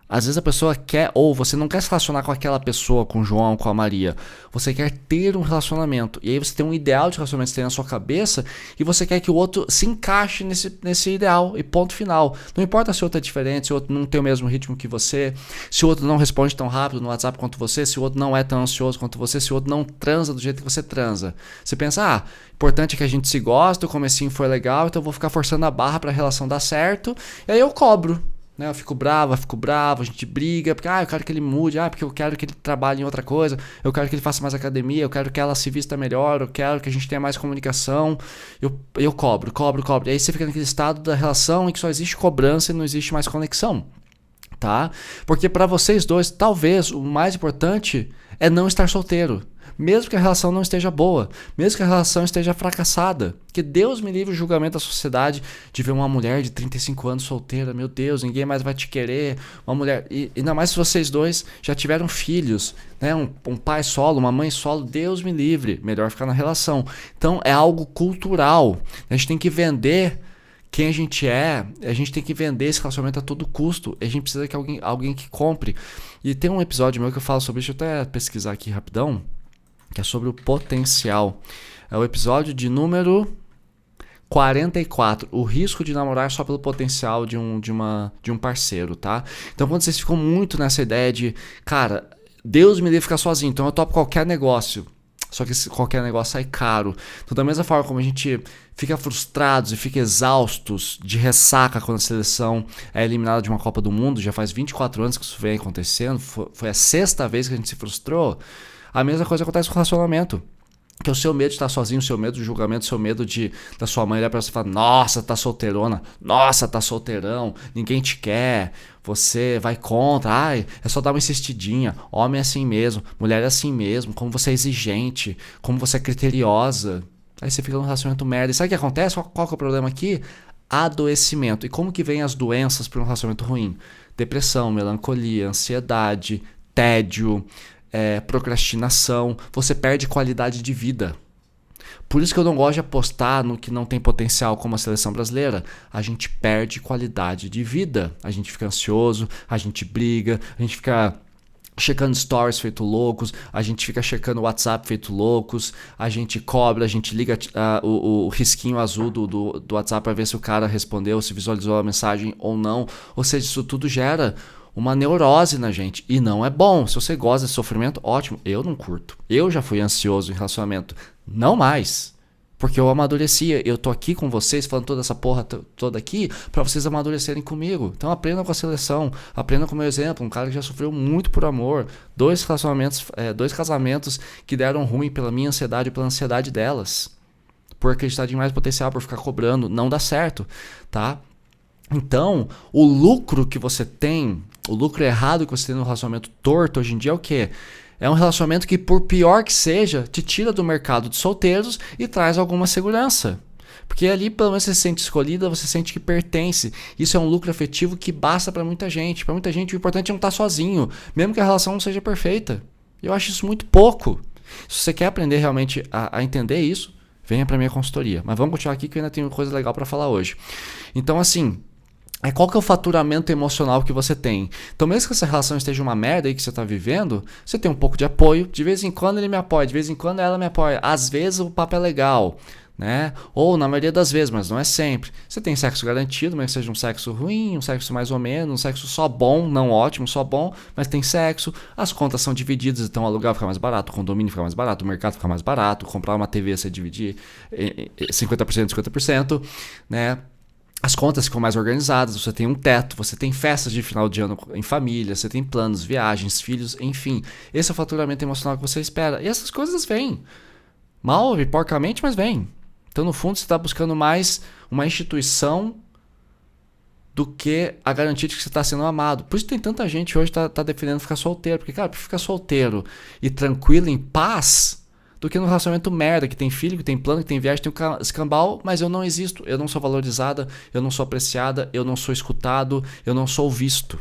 Às vezes a pessoa quer, ou você não quer se relacionar com aquela pessoa, com o João, com a Maria. Você quer ter um relacionamento. E aí você tem um ideal de relacionamento que tem na sua cabeça e você quer que o outro se encaixe nesse ideal. E ponto final. Não importa se o outro é diferente, se o outro não tem o mesmo ritmo que você, se o outro não responde tão rápido no WhatsApp quanto você, se o outro não é tão ansioso quanto você, se o outro não transa do jeito que você transa. Você pensa, importante é que a gente se gosta, o comecinho foi legal, então eu vou ficar forçando a barra pra relação dar certo. E aí eu cobro. Né, eu fico bravo, a gente briga, porque eu quero que ele mude, porque eu quero que ele trabalhe em outra coisa, eu quero que ele faça mais academia, eu quero que ela se vista melhor, eu quero que a gente tenha mais comunicação, eu cobro. E aí você fica naquele estado da relação em que só existe cobrança e não existe mais conexão, tá? Porque para vocês dois, talvez o mais importante é não estar solteiro. mesmo que a relação não esteja boa, mesmo que a relação esteja fracassada. Que Deus me livre o julgamento da sociedade de ver uma mulher de 35 anos solteira, meu Deus, ninguém mais vai te querer, uma mulher, e ainda mais se vocês dois já tiveram filhos, né? Um pai solo, uma mãe solo, Deus me livre, melhor ficar na relação. Então é algo cultural, a gente tem que vender quem a gente tem que vender esse relacionamento a todo custo. A gente precisa que alguém que compre. E tem um episódio meu que eu falo sobre isso, deixa eu até pesquisar aqui rapidão, que é sobre o potencial. É o episódio de número 44, o risco de namorar só pelo potencial de um parceiro, tá? Então quando vocês ficam muito nessa ideia de, cara, Deus me livre ficar sozinho, então eu topo qualquer negócio. Só que qualquer negócio sai caro. Então, da mesma forma como a gente fica frustrados e fica exaustos de ressaca quando a seleção é eliminada de uma Copa do Mundo, já faz 24 anos que isso vem acontecendo, foi a 6ª vez que a gente se frustrou, a mesma coisa acontece com o relacionamento. Que o seu medo de estar sozinho, o seu medo de julgamento, o seu medo da sua mãe olhar pra você e falar, nossa, tá solteirona, nossa, tá solteirão, ninguém te quer, você vai contra, ai, é só dar uma insistidinha, homem é assim mesmo, mulher é assim mesmo, como você é exigente, como você é criteriosa. Aí você fica num relacionamento merda. E sabe o que acontece? Qual que é o problema aqui? Adoecimento. E como que vem as doenças para um relacionamento ruim? Depressão, melancolia, ansiedade, tédio, procrastinação, você perde qualidade de vida. Por isso que eu não gosto de apostar no que não tem potencial como a seleção brasileira. A gente perde qualidade de vida. A gente fica ansioso, a gente briga, a gente fica checando stories feito loucos, a gente fica checando WhatsApp feito loucos, a gente cobra, a gente liga o risquinho azul do WhatsApp para ver se o cara respondeu, se visualizou a mensagem ou não. Ou seja, isso tudo gera uma neurose na gente. E não é bom. Se você gosta de sofrimento, ótimo. Eu não curto. Eu já fui ansioso em relacionamento. Não mais. Porque eu amadurecia. Eu tô aqui com vocês, falando toda essa porra toda aqui, pra vocês amadurecerem comigo. Então aprendam com a seleção. Aprendam com o meu exemplo. Um cara que já sofreu muito por amor. 2 casamentos que deram ruim pela minha ansiedade e pela ansiedade delas. Por acreditar demais no potencial, por ficar cobrando. Não dá certo, tá? Então, o lucro que você tem, o lucro errado que você tem no relacionamento torto hoje em dia é o quê? É um relacionamento que, por pior que seja, te tira do mercado de solteiros e traz alguma segurança. Porque ali, pelo menos, você se sente escolhida, você sente que pertence. Isso é um lucro afetivo que basta para muita gente. Para muita gente, o importante é não estar sozinho, mesmo que a relação não seja perfeita. Eu acho isso muito pouco. Se você quer aprender realmente a entender isso, venha para minha consultoria. Mas vamos continuar aqui que eu ainda tenho coisa legal para falar hoje. Então, assim, qual que é o faturamento emocional que você tem? Então, mesmo que essa relação esteja uma merda aí que você está vivendo, você tem um pouco de apoio. De vez em quando ele me apoia, de vez em quando ela me apoia. Às vezes o papo é legal, né? Ou na maioria das vezes, mas não é sempre. Você tem sexo garantido, mas que seja um sexo ruim, um sexo mais ou menos, um sexo só bom, não ótimo, só bom, mas tem sexo. As contas são divididas, então o aluguel fica mais barato, o condomínio fica mais barato, o mercado fica mais barato, comprar uma TV você dividir 50%, 50%, né? As contas ficam mais organizadas, você tem um teto, você tem festas de final de ano em família, você tem planos, viagens, filhos, enfim. Esse é o faturamento emocional que você espera. E essas coisas vêm. Mal e porcamente, mas vêm. Então, no fundo, você está buscando mais uma instituição do que a garantia de que você está sendo amado. Por isso tem tanta gente hoje que está defendendo ficar solteiro. Porque, cara, ficar solteiro e tranquilo, em paz, do que no relacionamento merda, que tem filho, que tem plano, que tem viagem, tem um escambau, mas eu não existo, eu não sou valorizada, eu não sou apreciada, eu não sou escutado, eu não sou visto.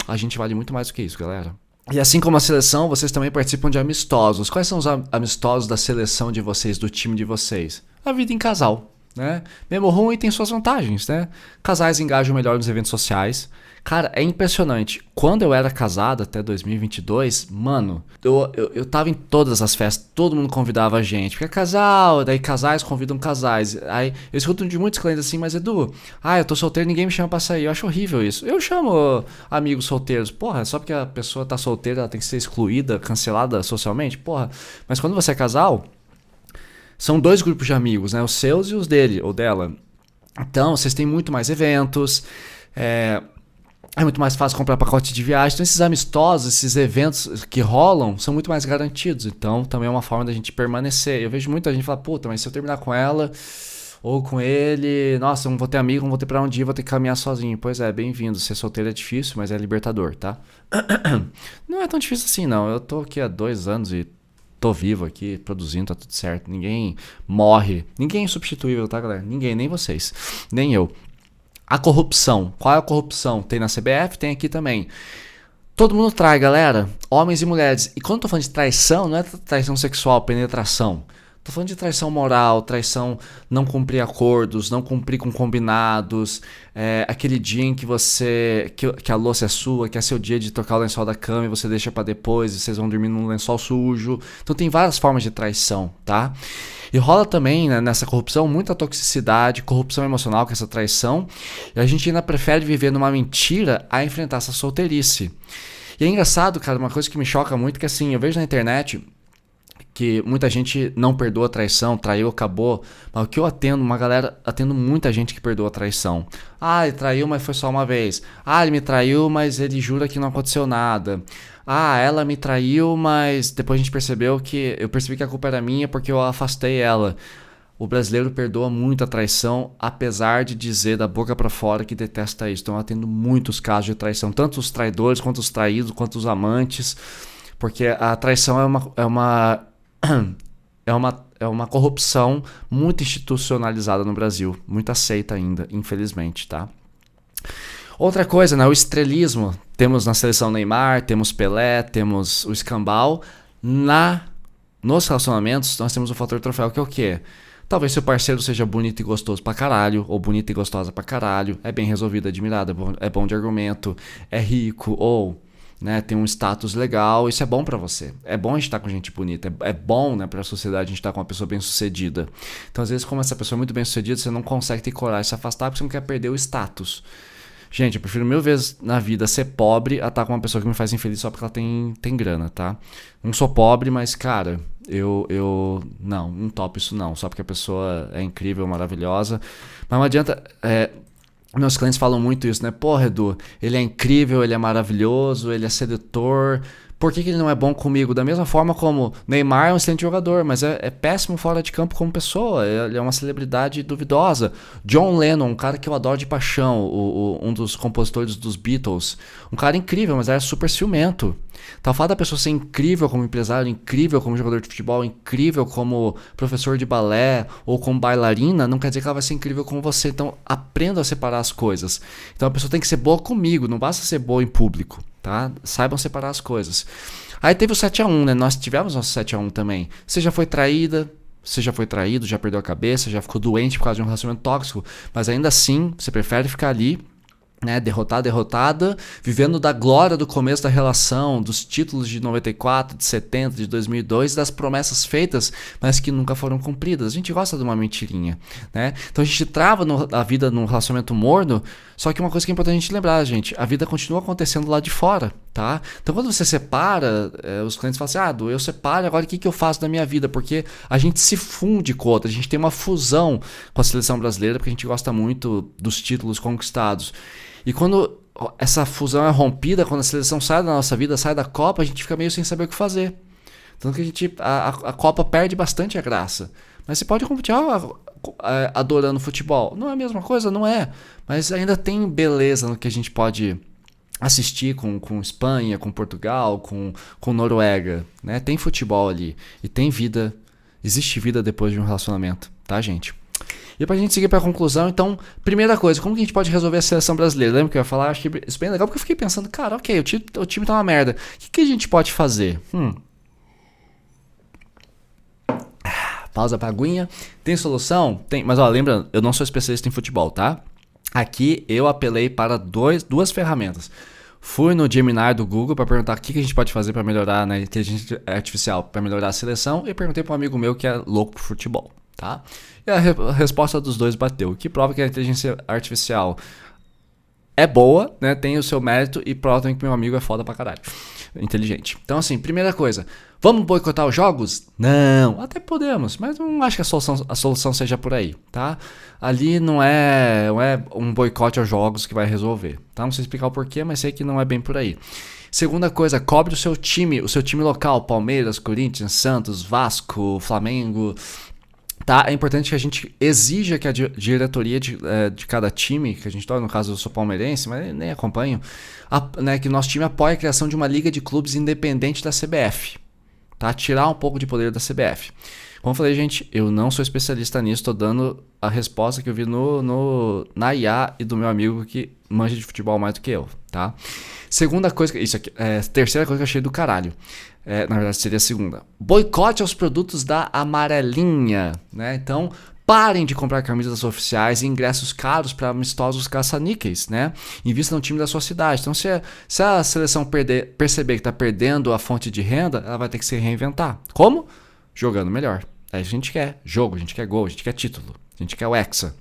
A gente vale muito mais do que isso, galera. E assim como a seleção, vocês também participam de amistosos. Quais são os amistosos da seleção de vocês, do time de vocês? A vida em casal, né? Mesmo ruim tem suas vantagens, né? Casais engajam melhor nos eventos sociais. Cara, é impressionante. Quando eu era casado até 2022, mano, eu tava em todas as festas, todo mundo convidava a gente. Porque é casal, daí casais convidam casais. Aí eu escuto de muitos clientes assim, mas Edu, eu tô solteiro, ninguém me chama pra sair. Eu acho horrível isso. Eu chamo amigos solteiros. Porra, só porque a pessoa tá solteira, ela tem que ser excluída, cancelada socialmente? Porra. Mas quando você é casal, são 2 grupos de amigos, né? Os seus e os dele ou dela. Então, vocês têm muito mais eventos, é muito mais fácil comprar pacote de viagem. Então esses amistosos, esses eventos que rolam são muito mais garantidos. Então também é uma forma da gente permanecer. Eu vejo muita gente falar, puta, mas se eu terminar com ela ou com ele, nossa, eu não vou ter amigo, não vou ter pra onde ir, vou ter que caminhar sozinho. Pois é, bem-vindo. Ser solteiro é difícil, mas é libertador, tá? Não é tão difícil assim, não. Eu tô aqui há 2 anos e tô vivo aqui, produzindo, tá tudo certo. Ninguém morre. Ninguém é insubstituível, tá, galera? Ninguém, nem vocês, nem eu. A corrupção. Qual é a corrupção? Tem na CBF, tem aqui também. Todo mundo trai, galera. Homens e mulheres. E quando eu tô falando de traição, não é traição sexual, penetração. Tô falando de traição moral, traição não cumprir acordos, não cumprir com combinados, aquele dia em que que a louça é sua, que é seu dia de trocar o lençol da cama e você deixa pra depois e vocês vão dormir num lençol sujo. Então tem várias formas de traição, tá? E rola também, né, nessa corrupção muita toxicidade, corrupção emocional, que é essa traição. E a gente ainda prefere viver numa mentira a enfrentar essa solteirice. E é engraçado, cara, uma coisa que me choca muito, que assim, eu vejo na internet que muita gente não perdoa a traição, traiu, acabou. Mas o que eu atendo, atendo muita gente que perdoa a traição. Ah, ele traiu, mas foi só uma vez. Ah, ele me traiu, mas ele jura que não aconteceu nada. Ah, ela me traiu, mas depois a gente eu percebi que a culpa era minha porque eu afastei ela. O brasileiro perdoa muito a traição, apesar de dizer da boca pra fora que detesta isso. Então eu atendo muitos casos de traição, tanto os traidores, quanto os traídos, quanto os amantes. Porque a traição é uma corrupção muito institucionalizada no Brasil, muito aceita ainda, infelizmente, tá? Outra coisa, né, o estrelismo. Temos na seleção Neymar, temos Pelé, temos o escambau. Nos relacionamentos, nós temos o fator troféu, que é o quê? Talvez seu parceiro seja bonito e gostoso pra caralho, ou bonita e gostosa pra caralho, é bem resolvido, admirado, é bom de argumento, é rico, ou... né, tem um status legal, isso é bom pra você. É bom a gente estar com gente bonita, é bom, né, pra sociedade a gente estar com uma pessoa bem sucedida. Então às vezes, como essa pessoa é muito bem sucedida, você não consegue ter coragem de se afastar porque você não quer perder o status. Gente, eu prefiro 1000 vezes na vida ser pobre a estar com uma pessoa que me faz infeliz só porque ela tem grana, tá? Não sou pobre, mas cara, eu não topo isso não, só porque a pessoa é incrível, maravilhosa. Mas não adianta... meus clientes falam muito isso, né? Porra, Edu, ele é incrível, ele é maravilhoso, ele é sedutor. Por que ele não é bom comigo? Da mesma forma como Neymar é um excelente jogador, mas é péssimo fora de campo como pessoa. Ele é uma celebridade duvidosa. John Lennon, um cara que eu adoro de paixão, um dos compositores dos Beatles. Um cara incrível, mas era super ciumento. Então, o fato da pessoa ser incrível como empresário, incrível como jogador de futebol, incrível como professor de balé ou como bailarina, não quer dizer que ela vai ser incrível como você. Então, aprenda a separar as coisas. Então, a pessoa tem que ser boa comigo, não basta ser boa em público, tá? Saibam separar as coisas. Aí teve o 7-1, né? Nós tivemos nosso 7-1 também. Você já foi traída, você já foi traído, já perdeu a cabeça, já ficou doente por causa de um relacionamento tóxico, mas ainda assim, você prefere ficar ali, né, derrotada, vivendo da glória do começo da relação, dos títulos de 94, de 70, de 2002, das promessas feitas, mas que nunca foram cumpridas. A gente gosta de uma mentirinha, né? Então a gente trava a vida num relacionamento morno, só que uma coisa que é importante a gente lembrar, gente, a vida continua acontecendo lá de fora, tá? Então quando você separa, os clientes falam assim, Du, eu separo, agora o que eu faço da minha vida? Porque a gente se funde com outra, a gente tem uma fusão com a seleção brasileira, porque a gente gosta muito dos títulos conquistados. E quando essa fusão é rompida, quando a seleção sai da nossa vida, sai da Copa, a gente fica meio sem saber o que fazer. Tanto que a Copa perde bastante a graça. Mas você pode continuar adorando futebol. Não é a mesma coisa? Não é. Mas ainda tem beleza no que a gente pode assistir com Espanha, com Portugal, com Noruega. Né? Tem futebol ali. E tem vida. Existe vida depois de um relacionamento. Tá, gente? E pra gente seguir pra conclusão, então, primeira coisa, como que a gente pode resolver a seleção brasileira? Lembra que eu ia falar? Acho que isso é bem legal, porque eu fiquei pensando, cara, ok, o time tá uma merda. O que a gente pode fazer? Pausa pra aguinha. Tem solução? Tem, mas ó, lembra, eu não sou especialista em futebol, tá? Aqui eu apelei para duas ferramentas. Fui no Gemini do Google para perguntar o que a gente pode fazer para melhorar na inteligência artificial, para melhorar a seleção, e perguntei para um amigo meu que é louco por futebol, tá? E a resposta dos dois bateu, o que prova que a inteligência artificial é boa, né? Tem o seu mérito e prova também que meu amigo é foda pra caralho. Inteligente. Então, assim, primeira coisa, vamos boicotar os jogos? Não, até podemos, mas não acho que a solução seja por aí, tá? Ali não é um boicote aos jogos que vai resolver, tá? Não sei explicar o porquê, mas sei que não é bem por aí. Segunda coisa, cobre o seu time local, Palmeiras, Corinthians, Santos, Vasco, Flamengo. Tá? É importante que a gente exija que a diretoria de cada time, que a gente torna, no caso eu sou palmeirense, mas nem acompanho, né, que o nosso time apoie a criação de uma liga de clubes independente da CBF. tá? Tirar um pouco de poder da CBF. Como eu falei, gente, eu não sou especialista nisso, tô dando a resposta que eu vi na IA e do meu amigo que manja de futebol mais do que eu, tá? Segunda coisa, isso aqui, terceira coisa que eu achei do caralho. Na verdade, seria a segunda. Boicote aos produtos da amarelinha, né? Então, parem de comprar camisas oficiais e ingressos caros para amistosos caça-níqueis, né? Invista no time da sua cidade. Então, se a seleção perceber que está perdendo a fonte de renda, ela vai ter que se reinventar. Como? Jogando melhor. Aí a gente quer jogo, a gente quer gol, a gente quer título, a gente quer o Hexa.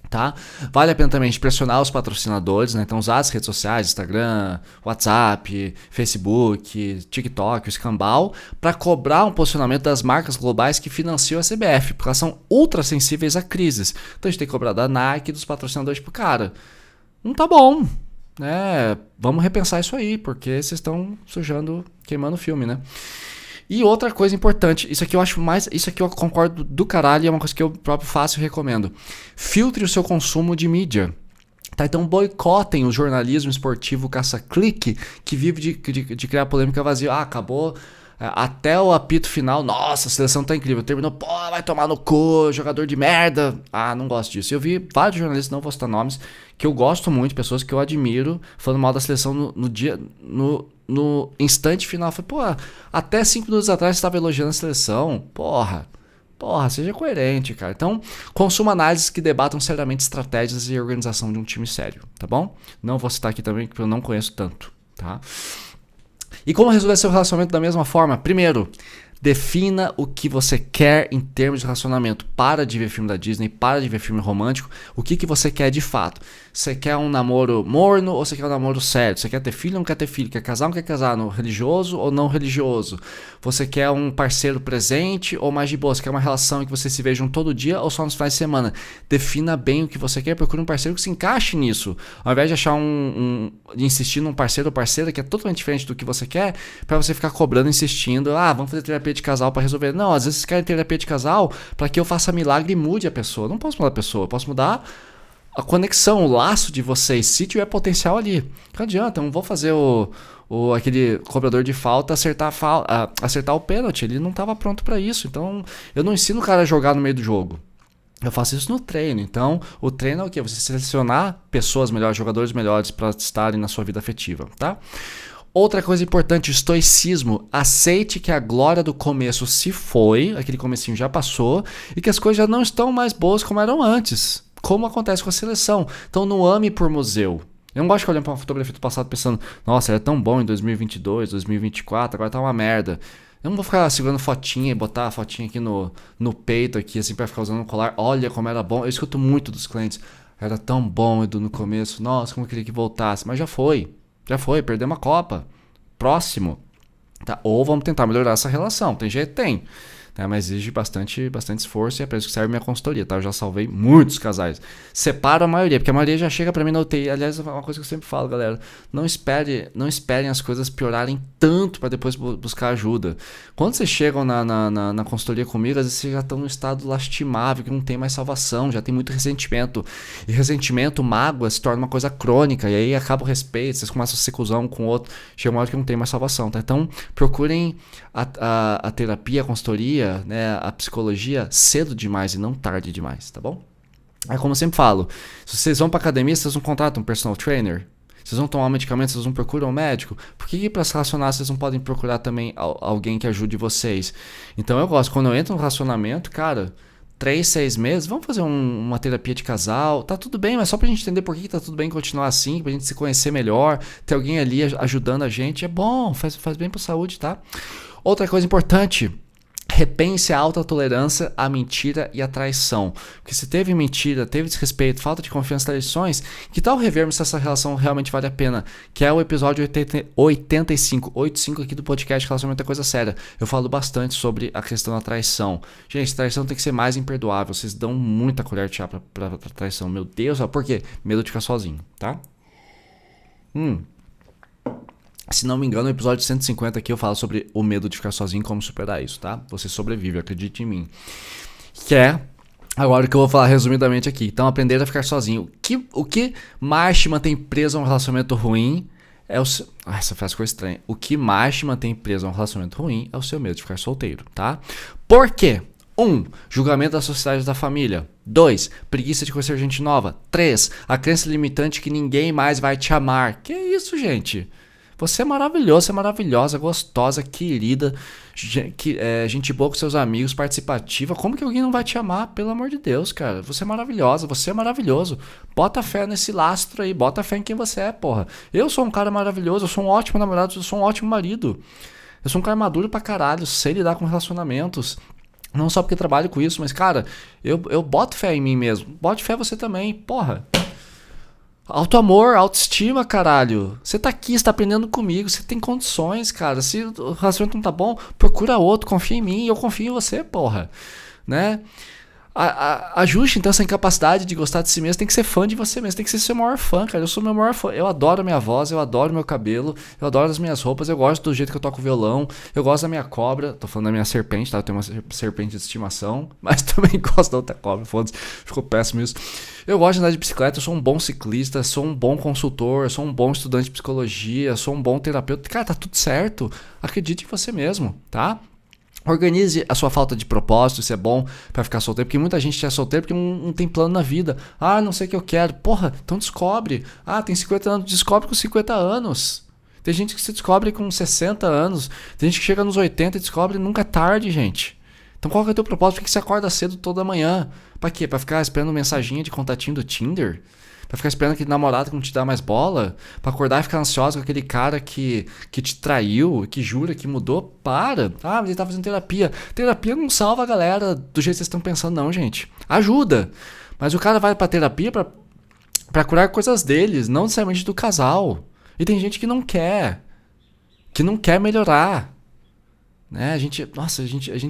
Tá? Vale a pena também pressionar os patrocinadores, né? Então usar as redes sociais, Instagram, WhatsApp, Facebook, TikTok, o escambau, para cobrar um posicionamento das marcas globais que financiam a CBF, porque elas são ultra sensíveis a crises. Então a gente tem que cobrar da Nike e dos patrocinadores, tipo, cara, não tá bom, né? Vamos repensar isso aí, porque vocês estão sujando, queimando o filme, né? E outra coisa importante, isso aqui eu concordo do caralho, é uma coisa que eu próprio faço e recomendo. Filtre o seu consumo de mídia. Tá, então boicotem o jornalismo esportivo caça-clique que vive de criar polêmica vazia. Acabou até o apito final. Nossa, a seleção tá incrível. Terminou, pô, vai tomar no cu, jogador de merda. Não gosto disso. Eu vi vários jornalistas, não vou citar nomes, que eu gosto muito, pessoas que eu admiro, falando mal da seleção no instante final. Eu falei, pô, até 5 minutos atrás você estava elogiando a seleção. Porra, seja coerente, cara. Então, consuma análises que debatam seriamente estratégias e organização de um time sério, tá bom? Não vou citar aqui também, porque eu não conheço tanto, tá? E como resolver seu relacionamento da mesma forma? Primeiro, defina o que você quer em termos de relacionamento. Para de ver filme da Disney, para de ver filme romântico. O que você quer de fato? Você quer um namoro morno ou você quer um namoro sério? Você quer ter filho ou não quer ter filho? Quer casar ou não quer casar? No religioso ou não religioso? Você quer um parceiro presente ou mais de boa? Você quer uma relação em que vocês se vejam todo dia ou só nos finais de semana? Defina bem o que você quer, procure um parceiro que se encaixe nisso. Ao invés de achar de insistir num parceiro ou parceira que é totalmente diferente do que você quer, para você ficar cobrando, insistindo, vamos fazer terapia de casal para resolver. Não, às vezes vocês querem terapia de casal para que eu faça milagre e mude a pessoa. Eu não posso mudar a pessoa, eu posso mudar a conexão, o laço de vocês, se tiver potencial ali. Não adianta, eu não vou fazer aquele cobrador de falta acertar o pênalti, ele não estava pronto para isso. Então, eu não ensino o cara a jogar no meio do jogo. Eu faço isso no treino. Então, o treino é o quê? Você selecionar pessoas melhores, jogadores melhores para estarem na sua vida afetiva, tá? Outra coisa importante, estoicismo. Aceite que a glória do começo se foi, aquele comecinho já passou, e que as coisas já não estão mais boas como eram antes, como acontece com a seleção. Então não ame por museu. Eu não gosto de ficar olhando para uma fotografia do passado pensando, nossa, era tão bom em 2022, 2024, agora tá uma merda. Eu não vou ficar segurando fotinha e botar a fotinha aqui no peito, aqui, assim, pra ficar usando um colar. Olha como era bom. Eu escuto muito dos clientes. Era tão bom, Edu, no começo. Nossa, como eu queria que voltasse. Mas já foi, perdeu uma Copa. Próximo. Tá? Ou vamos tentar melhorar essa relação. Tem jeito? Tem. Tá? Mas exige bastante esforço e é para isso que serve minha consultoria. Tá? Eu já salvei muitos casais. Separo a maioria, porque a maioria já chega para mim na UTI. Aliás, é uma coisa que eu sempre falo, galera. Não esperem as coisas piorarem tanto para depois buscar ajuda. Quando vocês chegam na consultoria comigo, às vezes vocês já estão num estado lastimável, que não tem mais salvação, já tem muito ressentimento. E ressentimento, mágoa, se torna uma coisa crônica. E aí acaba o respeito, vocês começam a ser cuzão com o outro. Chega uma hora que não tem mais salvação. Tá? Então, procurem a terapia, a consultoria, né, a psicologia cedo demais e não tarde demais, tá bom? É como eu sempre falo, se vocês vão pra academia, vocês não contratam um personal trainer? Vocês vão tomar medicamentos, vocês não procuram um médico? Por que para se relacionar vocês não podem procurar também alguém que ajude vocês? Então eu gosto, quando eu entro no relacionamento, cara, 3, 6 meses, vamos fazer uma terapia de casal, tá tudo bem, mas só pra gente entender por que tá tudo bem continuar assim, pra gente se conhecer melhor, ter alguém ali ajudando a gente, é bom, faz bem pra saúde, tá? Outra coisa importante, repense a alta tolerância à mentira e à traição. Porque se teve mentira, teve desrespeito, falta de confiança, traições, que tal revermos se essa relação realmente vale a pena? Que é o episódio 85 aqui do podcast Relacionamento é Coisa Séria. Eu falo bastante sobre a questão da traição. Gente, traição tem que ser mais imperdoável. Vocês dão muita colher de chá pra traição. Meu Deus, por quê? Medo de ficar sozinho, tá? Se não me engano, no episódio 150 aqui eu falo sobre o medo de ficar sozinho e como superar isso, tá? Você sobrevive, acredite em mim. Que é agora o que eu vou falar resumidamente aqui. Então, aprender a ficar sozinho. O que mais te mantém preso a um relacionamento ruim Essa frase ficou estranha. O que mais te mantém preso a um relacionamento ruim é o seu medo de ficar solteiro, tá? Por quê? 1. Julgamento da sociedade e da família. 2. Preguiça de conhecer gente nova. 3. A crença limitante que ninguém mais vai te amar. Que isso, gente? Você é maravilhoso, você é maravilhosa, gostosa, querida, gente boa com seus amigos, participativa. Como que alguém não vai te amar? Pelo amor de Deus, cara. Você é maravilhosa, você é maravilhoso. Bota fé nesse lastro aí, bota fé em quem você é, porra. Eu sou um cara maravilhoso, eu sou um ótimo namorado, eu sou um ótimo marido. Eu sou um cara maduro pra caralho, sei lidar com relacionamentos. Não só porque trabalho com isso, mas, cara, eu boto fé em mim mesmo. Bote fé você também, porra. Autoamor, autoestima, caralho. Você tá aqui, você tá aprendendo comigo, você tem condições, cara. Se o relacionamento não tá bom, procura outro, confia em mim, eu confio em você, porra. Né? Ajuste então essa incapacidade de gostar de si mesmo, tem que ser fã de você mesmo, tem que ser seu maior fã, cara. Eu sou meu maior fã, eu adoro a minha voz, eu adoro meu cabelo, eu adoro as minhas roupas, eu gosto do jeito que eu toco violão, eu gosto da minha cobra, tô falando da minha serpente, tá? Eu tenho uma serpente de estimação, mas também gosto da outra cobra, foda-se, ficou péssimo isso. Eu gosto de andar de bicicleta, eu sou um bom ciclista, sou um bom consultor, sou um bom estudante de psicologia, sou um bom terapeuta, cara, tá tudo certo, acredite em você mesmo, tá? Organize a sua falta de propósito, se é bom pra ficar solteiro, porque muita gente é solteiro porque não tem plano na vida. Ah, não sei o que eu quero. Porra, então descobre. Ah, tem 50 anos, descobre com 50 anos. Tem gente que se descobre com 60 anos. Tem gente que chega nos 80 e descobre nunca é tarde, gente. Então qual que é o teu propósito? Por que você acorda cedo toda manhã? Pra quê? Pra ficar esperando mensaginha de contatinho do Tinder? Pra ficar esperando aquele namorado que não te dá mais bola? Pra acordar e ficar ansioso com aquele cara que te traiu, que jura que mudou? Para! Ah, mas ele tá fazendo terapia. Terapia não salva a galera do jeito que vocês estão pensando, não, gente. Ajuda! Mas o cara vai pra terapia pra curar coisas deles, não necessariamente do casal. E tem gente que não quer melhorar. Né? A gente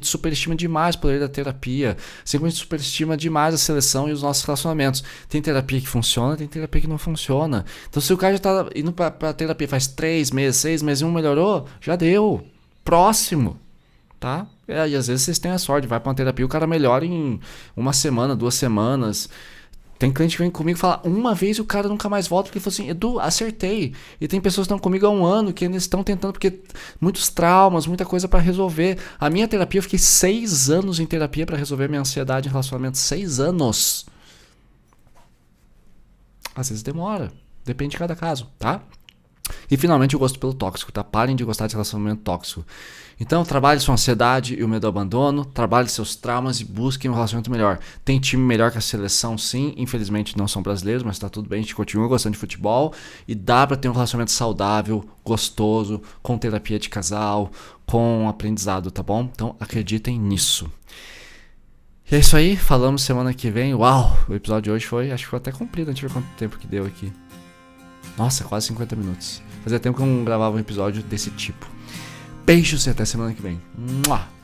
superestima demais o poder da terapia, assim como a gente superestima demais a seleção e os nossos relacionamentos. Tem terapia que funciona, tem terapia que não funciona. Então se o cara já tá indo pra terapia faz 3 meses, 6 meses e não melhorou, já deu. Próximo, tá? E às vezes vocês têm a sorte, vai pra uma terapia, o cara melhora em 1 semana, 2 semanas. Tem cliente que vem comigo e fala uma vez e o cara nunca mais volta porque ele falou assim, Edu, acertei. E tem pessoas que estão comigo há 1 ano que ainda estão tentando porque muitos traumas, muita coisa para resolver. A minha terapia, eu fiquei 6 anos em terapia para resolver minha ansiedade em relacionamento. 6 anos. Às vezes demora. Depende de cada caso, tá? E finalmente o gosto pelo tóxico, tá? Parem de gostar de relacionamento tóxico. Então, trabalhe sua ansiedade e o medo do abandono, trabalhe seus traumas e busquem um relacionamento melhor. Tem time melhor que a seleção, sim. Infelizmente não são brasileiros, mas tá tudo bem. A gente continua gostando de futebol e dá pra ter um relacionamento saudável, gostoso, com terapia de casal, com aprendizado, tá bom? Então, acreditem nisso. E é isso aí, falamos semana que vem. Uau, o episódio de hoje acho que foi até comprido, a gente vê quanto tempo que deu aqui. Nossa, quase 50 minutos. Fazia tempo que eu não gravava um episódio desse tipo. Beijos e até semana que vem. Mua!